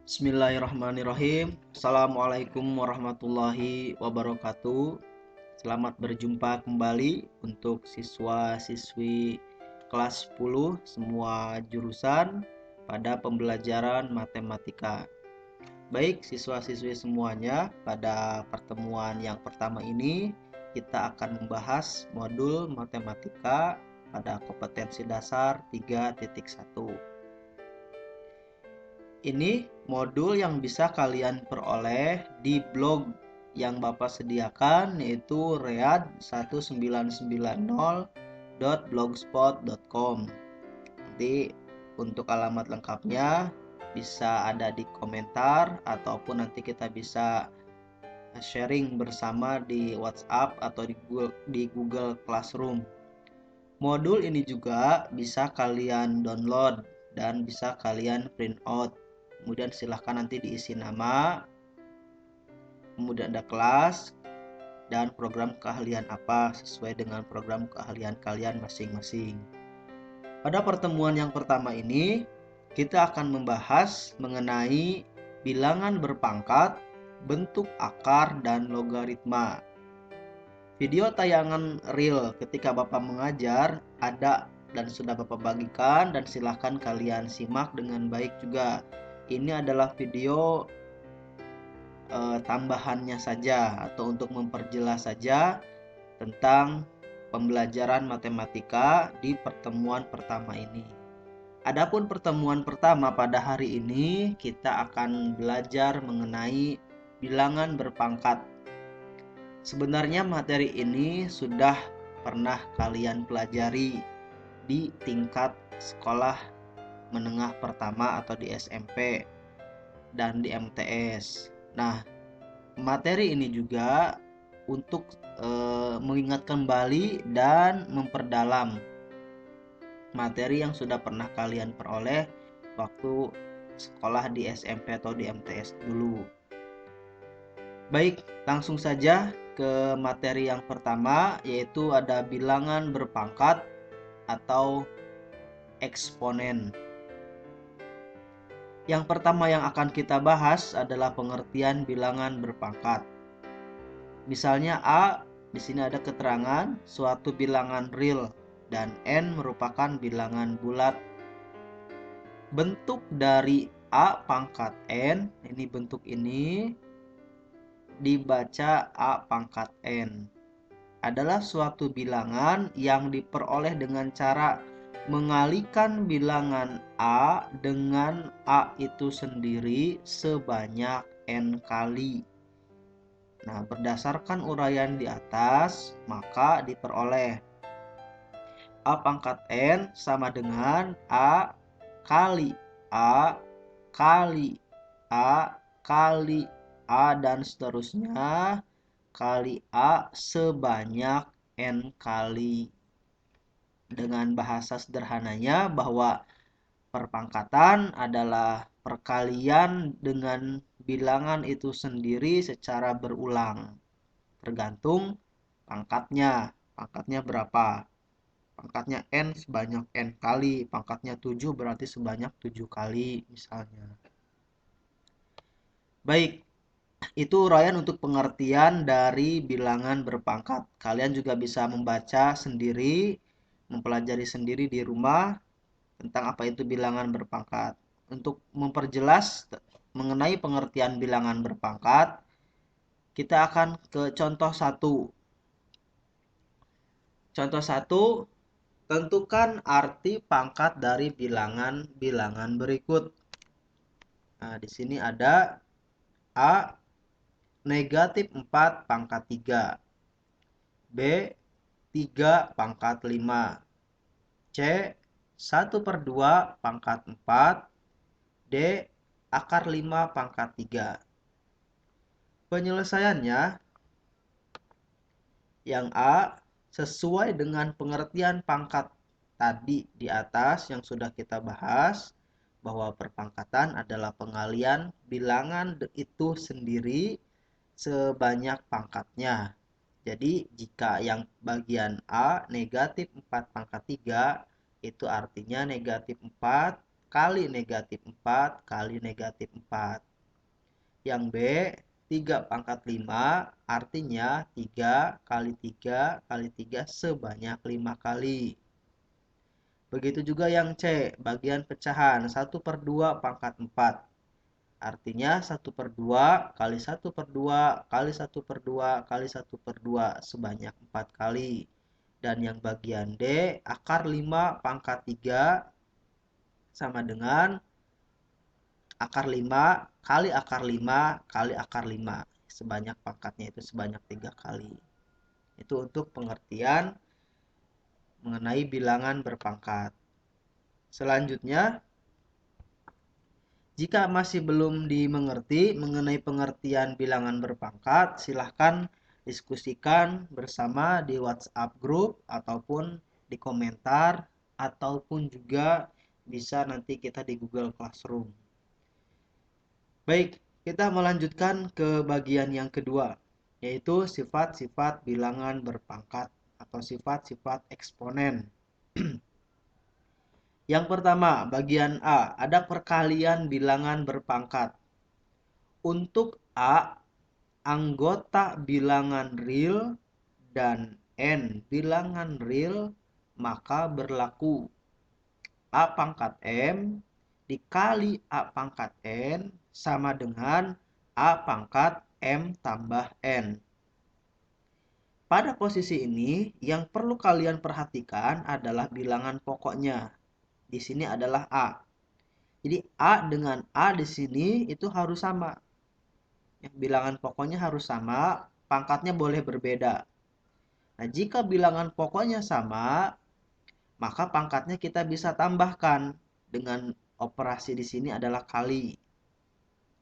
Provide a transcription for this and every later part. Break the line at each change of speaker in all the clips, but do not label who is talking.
Bismillahirrahmanirrahim. Assalamualaikum warahmatullahi wabarakatuh. Selamat berjumpa kembali untuk siswa-siswi kelas 10 semua jurusan pada pembelajaran matematika. Baik siswa-siswi semuanya, pada pertemuan yang pertama ini kita akan membahas modul matematika pada kompetensi dasar 3.1. Ini modul yang bisa kalian peroleh di blog yang Bapak sediakan, yaitu read1990.blogspot.com. Nanti untuk alamat lengkapnya bisa ada di komentar ataupun nanti kita bisa sharing bersama di WhatsApp atau di Google Classroom. Modul ini juga bisa kalian download dan bisa kalian print out. Kemudian silahkan nanti diisi nama, kemudian ada kelas, dan program keahlian apa sesuai dengan program keahlian kalian masing-masing. Pada pertemuan yang pertama ini, kita akan membahas mengenai bilangan berpangkat, bentuk akar, dan logaritma. Video tayangan real ketika Bapak mengajar ada dan sudah Bapak bagikan, dan silahkan kalian simak dengan baik juga. Ini adalah video tambahannya saja atau untuk memperjelas saja tentang pembelajaran matematika di pertemuan pertama ini. Adapun pertemuan pertama pada hari ini kita akan belajar mengenai bilangan berpangkat. Sebenarnya materi ini sudah pernah kalian pelajari di tingkat sekolah menengah pertama atau di SMP dan di MTS. Nah, materi ini juga untuk mengingatkan kembali dan memperdalam materi yang sudah pernah kalian peroleh waktu sekolah di SMP atau di MTS dulu. Baik, langsung saja ke materi yang pertama, yaitu ada bilangan berpangkat atau eksponen. Yang pertama yang akan kita bahas adalah pengertian bilangan berpangkat. Misalnya A, di sini ada keterangan suatu bilangan real dan N merupakan bilangan bulat. Bentuk dari A pangkat N, ini bentuk ini dibaca A pangkat N, adalah suatu bilangan yang diperoleh dengan cara mengalikan bilangan A dengan A itu sendiri sebanyak N kali. Nah, berdasarkan uraian di atas, maka diperoleh A pangkat N sama dengan A kali A kali A kali A dan seterusnya kali A sebanyak N kali. Dengan bahasa sederhananya bahwa perpangkatan adalah perkalian dengan bilangan itu sendiri secara berulang, tergantung pangkatnya. Pangkatnya berapa? Pangkatnya N sebanyak N kali, pangkatnya 7 berarti sebanyak 7 kali misalnya. Baik, itu uraian untuk pengertian dari bilangan berpangkat. Kalian juga bisa membaca sendiri, mempelajari sendiri di rumah tentang apa itu bilangan berpangkat. Untuk memperjelas mengenai pengertian bilangan berpangkat, kita akan ke contoh 1. Contoh 1, tentukan arti pangkat dari bilangan-bilangan berikut. Nah, di sini ada A negatif 4 pangkat 3, B 3 pangkat 5, C 1/2 pangkat 4, D akar 5 pangkat 3. Penyelesaiannya, Yang A sesuai dengan pengertian pangkat tadi di atas yang sudah kita bahas, bahwa perpangkatan adalah pengalian bilangan itu sendiri sebanyak pangkatnya. Jadi jika yang bagian A negatif 4 pangkat 3, itu artinya negatif 4 kali negatif 4 kali negatif 4. Yang B 3 pangkat 5 artinya 3 kali 3 kali 3 sebanyak 5 kali. Begitu juga yang C, bagian pecahan 1/2 pangkat 4. Artinya 1/2 kali 1/2 kali 1/2 kali 1/2 sebanyak 4 kali. Dan yang bagian D, akar 5 pangkat 3 sama dengan akar 5 kali akar 5 kali akar 5. Sebanyak pangkatnya itu sebanyak 3 kali. Itu untuk pengertian mengenai bilangan berpangkat. Selanjutnya, jika masih belum dimengerti mengenai pengertian bilangan berpangkat, silahkan diskusikan bersama di WhatsApp group ataupun di komentar ataupun juga bisa nanti kita di Google Classroom. Baik, kita melanjutkan ke bagian yang kedua, yaitu sifat-sifat bilangan berpangkat atau sifat-sifat eksponen. Yang pertama, bagian A, ada perkalian bilangan berpangkat. Untuk A, anggota bilangan real dan N bilangan real, maka berlaku A pangkat M dikali A pangkat N sama dengan A pangkat M tambah N. Pada posisi ini, yang perlu kalian perhatikan adalah bilangan pokoknya. Di sini adalah A. Jadi A dengan A di sini itu harus sama. Bilangan pokoknya harus sama, pangkatnya boleh berbeda. Nah, jika bilangan pokoknya sama, maka pangkatnya kita bisa tambahkan dengan operasi di sini adalah kali.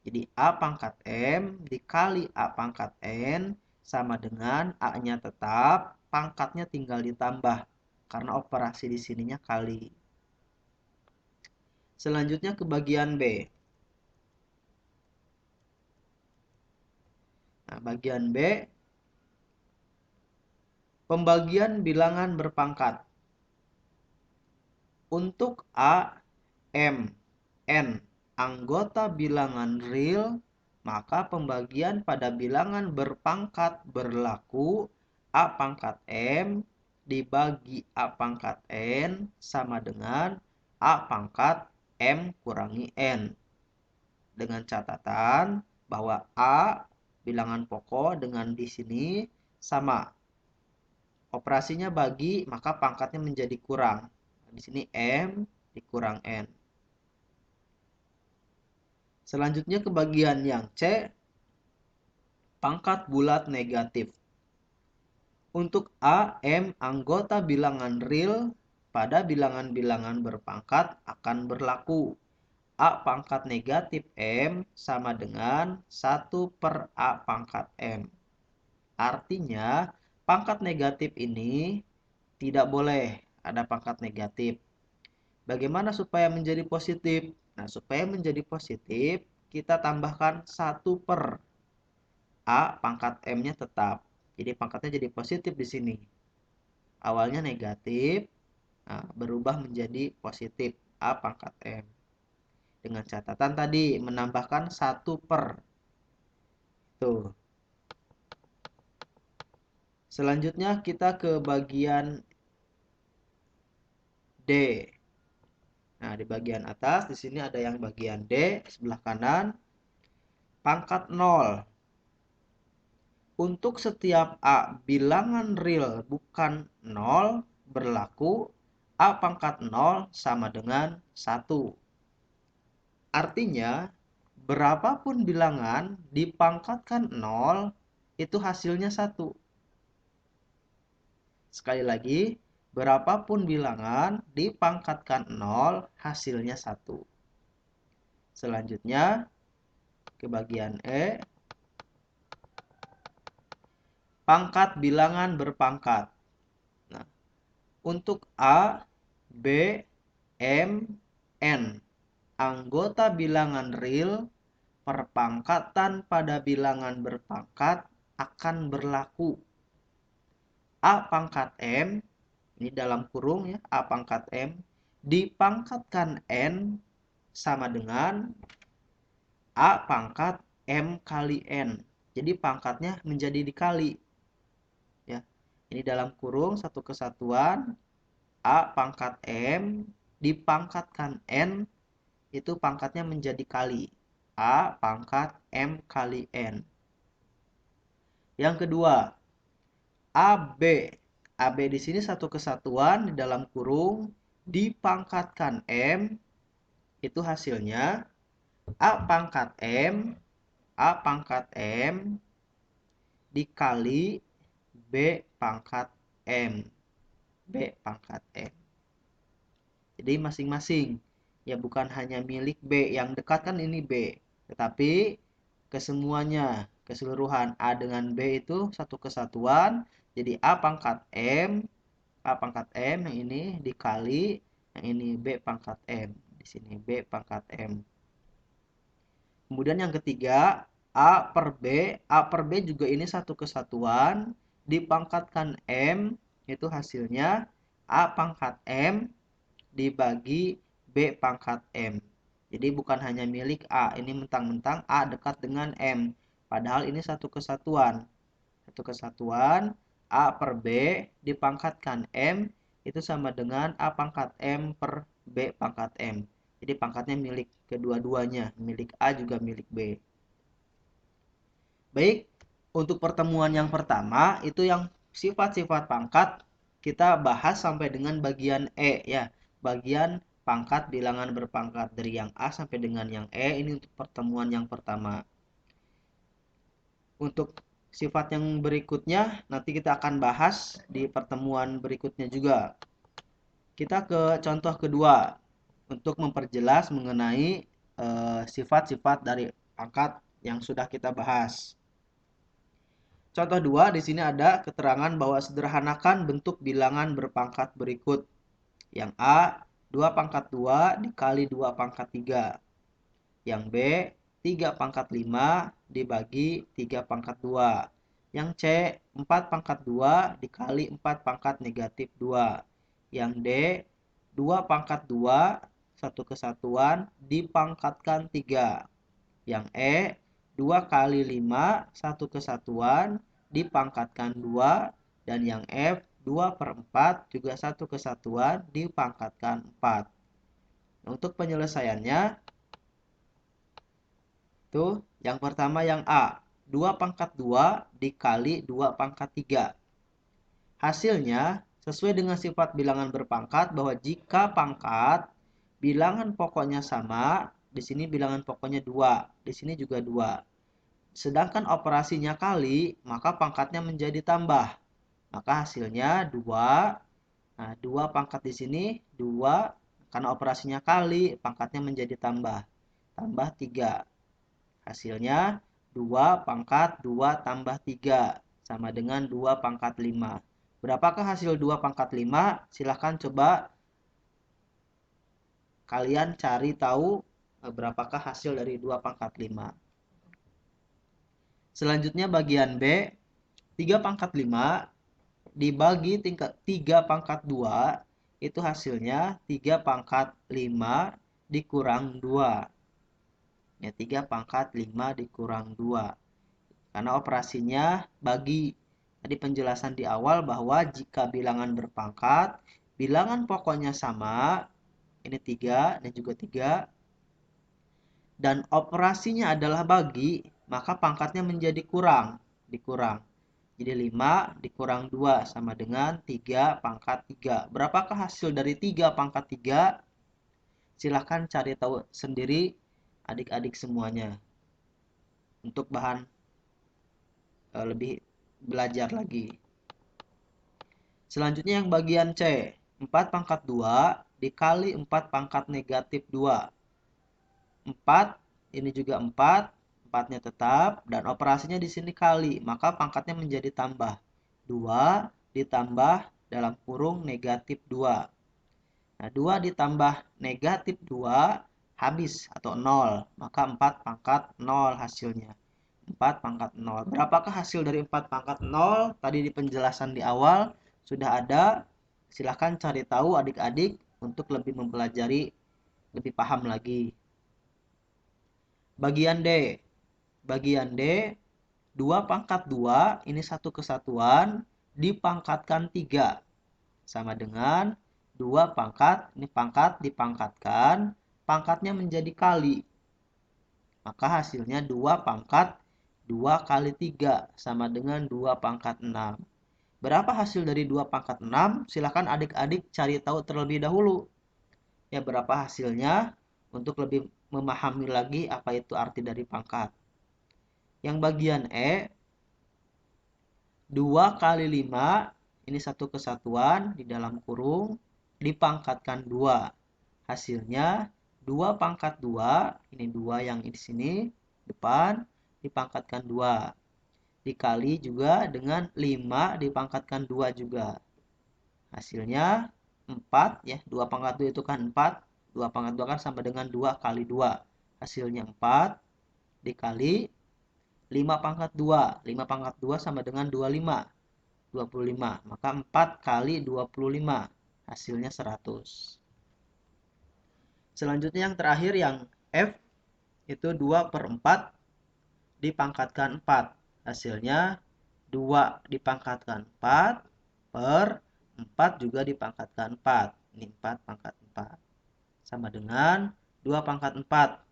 Jadi A pangkat M dikali A pangkat N sama dengan A-nya tetap, pangkatnya tinggal ditambah karena operasi di sininya kali. Selanjutnya ke bagian B. Nah, bagian B, pembagian bilangan berpangkat. Untuk A, M, N anggota bilangan real, maka pembagian pada bilangan berpangkat berlaku A pangkat M dibagi A pangkat N sama dengan A pangkat M kurangi N. Dengan catatan bahwa A bilangan pokok dengan di sini sama. Operasinya bagi, maka pangkatnya menjadi kurang. Di sini M dikurang N. Selanjutnya ke bagian yang C, pangkat bulat negatif. Untuk A, M anggota bilangan real pada bilangan-bilangan berpangkat akan berlaku A pangkat negatif M sama dengan 1/A pangkat M. Artinya, pangkat negatif ini tidak boleh ada pangkat negatif. Bagaimana supaya menjadi positif? Nah, supaya menjadi positif, kita tambahkan 1/A pangkat M-nya tetap. Jadi pangkatnya jadi positif di sini. Awalnya negatif, nah, berubah menjadi positif A pangkat M. Dengan catatan tadi menambahkan 1/. Tuh. Selanjutnya kita ke bagian D. Nah, di bagian atas di sini ada yang bagian D sebelah kanan. Pangkat 0. Untuk setiap A bilangan real bukan 0 berlaku A pangkat 0 sama dengan 1. Artinya, berapapun bilangan dipangkatkan 0, itu hasilnya 1. Sekali lagi, berapapun bilangan dipangkatkan 0, hasilnya 1. Selanjutnya, ke bagian E. pangkat bilangan berpangkat. Nah, untuk A, B, M, N, anggota bilangan real, perpangkatan pada bilangan berpangkat akan berlaku. A pangkat M, ini dalam kurung ya, A pangkat M, dipangkatkan N sama dengan A pangkat M kali N. Jadi pangkatnya menjadi dikali. Ya. Ini dalam kurung satu kesatuan A pangkat M dipangkatkan N, itu pangkatnya menjadi kali. A pangkat M kali N. Yang kedua, AB. AB di sini satu kesatuan di dalam kurung dipangkatkan M, itu hasilnya A pangkat M dikali B pangkat M. B pangkat M. Jadi masing-masing. Ya bukan hanya milik B. Yang dekat kan ini B. Tetapi kesemuanya, keseluruhan A dengan B itu satu kesatuan. Jadi A pangkat M yang ini dikali yang ini B pangkat M. Di sini B pangkat M. Kemudian yang ketiga, A per B juga ini satu kesatuan, dipangkatkan M, itu hasilnya A pangkat M dibagi B pangkat M. Jadi bukan hanya milik A, ini mentang-mentang A dekat dengan M, padahal ini satu kesatuan. Satu kesatuan, A per B dipangkatkan M, itu sama dengan A pangkat M per B pangkat M. Jadi pangkatnya milik kedua-duanya, milik A juga milik B. Baik, untuk pertemuan yang pertama itu yang sifat-sifat pangkat kita bahas sampai dengan bagian E ya. Bagian pangkat bilangan berpangkat dari yang A sampai dengan yang E, ini untuk pertemuan yang pertama. Untuk sifat yang berikutnya nanti kita akan bahas di pertemuan berikutnya juga. Kita ke contoh kedua untuk memperjelas mengenai sifat-sifat dari pangkat yang sudah kita bahas. Contoh 2 di sini ada keterangan bahwa sederhanakan bentuk bilangan berpangkat berikut. Yang A 2 pangkat 2 dikali 2 pangkat 3. Yang B 3 pangkat 5 dibagi 3 pangkat 2. Yang C 4 pangkat 2 dikali 4 pangkat negatif 2. Yang D 2 pangkat 2 satu kesatuan dipangkatkan 3. Yang E 2 kali 5 satu kesatuan dipangkatkan 2. Dan yang F 2 per 4 juga satu kesatuan dipangkatkan 4. Nah, untuk penyelesaiannya tuh, yang pertama yang A, 2 pangkat 2 dikali 2 pangkat 3. Hasilnya, sesuai dengan sifat bilangan berpangkat bahwa jika pangkat bilangan pokoknya sama, di sini bilangan pokoknya 2, di sini juga 2. Sedangkan operasinya kali, maka pangkatnya menjadi tambah. Maka hasilnya 2. Nah, 2 pangkat di sini 2, karena operasinya kali, pangkatnya menjadi tambah. Tambah 3. Hasilnya 2 pangkat 2 tambah 3 sama dengan 2 pangkat 5. Berapakah hasil 2 pangkat 5? Silahkan coba kalian cari tahu berapakah hasil dari 2 pangkat 5. Selanjutnya bagian B, 3 pangkat 5 dibagi 3 pangkat 2, itu hasilnya 3 pangkat 5 dikurang 2. Ya, 3 pangkat 5 dikurang 2. Karena operasinya bagi. Tadi penjelasan di awal bahwa jika bilangan berpangkat, bilangan pokoknya sama, ini 3 dan juga 3, dan operasinya adalah bagi, maka pangkatnya menjadi dikurang. Jadi 5 dikurang 2 sama dengan 3 pangkat 3. Berapakah hasil dari 3 pangkat 3? Silahkan cari tahu sendiri adik-adik semuanya. Untuk bahan lebih belajar lagi. Selanjutnya yang bagian C. 4 pangkat 2 dikali 4 pangkat negatif 2. 4, ini juga 4. 4-nya tetap, dan operasinya di sini kali, maka pangkatnya menjadi tambah. 2 ditambah dalam kurung negatif 2. Nah, 2 ditambah negatif 2 habis atau 0, maka 4 pangkat 0 hasilnya. 4 pangkat 0. Berapakah hasil dari 4 pangkat 0? Tadi di penjelasan di awal sudah ada. Silahkan cari tahu adik-adik untuk lebih mempelajari, lebih paham lagi. Bagian D. Bagian D, 2 pangkat 2, ini satu kesatuan, dipangkatkan 3. Sama dengan 2 pangkat, ini pangkat dipangkatkan, pangkatnya menjadi kali. Maka hasilnya 2 pangkat 2 kali 3, sama dengan 2 pangkat 6. Berapa hasil dari 2 pangkat 6? Silakan adik-adik cari tahu terlebih dahulu. Ya, berapa hasilnya untuk lebih memahami lagi apa itu arti dari pangkat. Yang bagian E, 2 kali 5, ini satu kesatuan di dalam kurung, dipangkatkan 2. Hasilnya 2 pangkat 2, ini 2 yang di sini, depan, dipangkatkan 2. Dikali juga dengan 5 dipangkatkan 2 juga. Hasilnya 4, ya, 2 pangkat 2 itu kan 4, 2 pangkat 2 kan sama dengan 2 kali 2. Hasilnya 4, dikali 5 pangkat 2. 5 pangkat 2 sama dengan 25. 25. Maka 4 kali 25. Hasilnya 100. Selanjutnya yang terakhir yang F. Itu 2 per 4 dipangkatkan 4. Hasilnya 2 dipangkatkan 4 per 4 juga dipangkatkan 4. Ini 4 pangkat 4. Sama dengan 2 pangkat 4.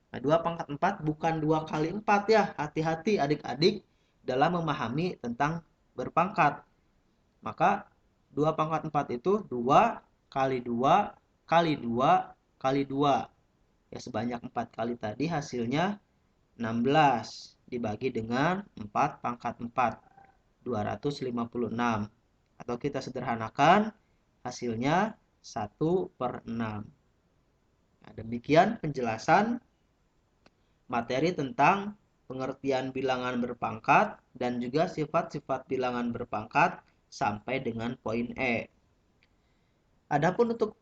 Nah, 2 pangkat 4 bukan 2 kali 4 ya. Hati-hati adik-adik dalam memahami tentang berpangkat. Maka 2 pangkat 4 itu 2 kali 2 kali 2 kali 2. Ya, sebanyak 4 kali tadi hasilnya 16 dibagi dengan 4 pangkat 4. 256. Atau kita sederhanakan hasilnya 1 per 6. Nah, demikian penjelasan materi tentang pengertian bilangan berpangkat dan juga sifat-sifat bilangan berpangkat sampai dengan poin E. Adapun untuk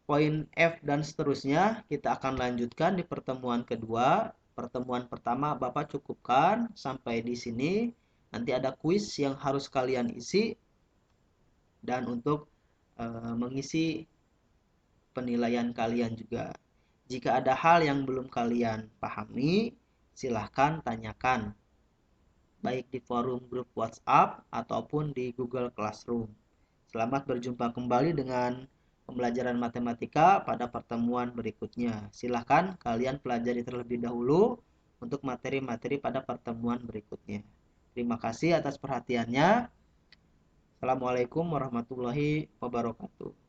poin F dan seterusnya kita akan lanjutkan di pertemuan kedua. Pertemuan pertama Bapak cukupkan sampai di sini. Nanti ada kuis yang harus kalian isi dan untuk mengisi penilaian kalian juga. Jika ada hal yang belum kalian pahami, silahkan tanyakan, baik di forum grup WhatsApp ataupun di Google Classroom. Selamat berjumpa kembali dengan pembelajaran matematika pada pertemuan berikutnya. Silahkan kalian pelajari terlebih dahulu untuk materi-materi pada pertemuan berikutnya. Terima kasih atas perhatiannya. Assalamualaikum warahmatullahi wabarakatuh.